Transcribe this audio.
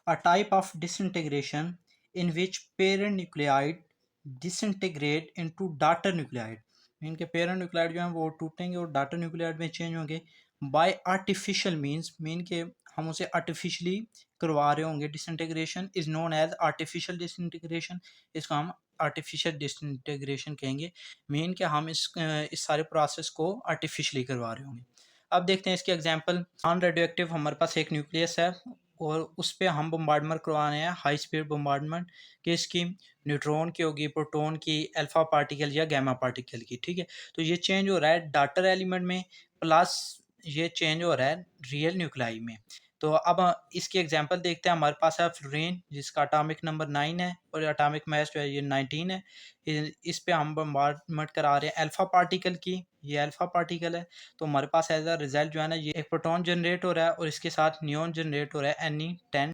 A type of disintegration in which parent nucleide disintegrate into daughter nucleide। इनके parent nuclide जो हैं वो टूटेंगे और डाटर न्यूक्लियाइड में चेंज होंगे बाय आर्टिफिशियल मीन्स। मीन के हम उसे आर्टिफिशियली करवा रहे होंगे। Disintegration is known as artificial disintegration. इसको हम आर्टिफिशियल डिसइंटीग्रेशन कहेंगे। मीन के हम इस सारे प्रोसेस को आर्टिफिशियली करवा रहे होंगे। अब देखते हैं इसके एग्जांपल। नॉन रेडियो एक्टिव हमारे पास एक न्यूक्लियस है और उस पर हम बम्बार्डमेंट करवा रहे हैं, हाई स्पीड बम्बार्डमेंट। किसकी? न्यूट्रॉन की होगी, प्रोटॉन की, अल्फा पार्टिकल या गैमा पार्टिकल की। ठीक है, तो ये चेंज हो रहा है डाटर एलिमेंट में, प्लस ये चेंज हो रहा है रियल न्यूक्लाई में। तो अब इसकी एग्जांपल देखते हैं। हमारे पास है फ्लोरीन जिसका एटॉमिक नंबर 9 है और एटॉमिक मास जो है ये 19 है। इस पे हम बम्बार्डमेंट करा रहे हैं अल्फा पार्टिकल की। ये अल्फा पार्टिकल है, तो हमारे पास एज अ रिजल्ट जो है ना, ये एक प्रोटॉन जनरेट हो रहा है और इसके साथ नियॉन जनरेट हो रहा है Ne10।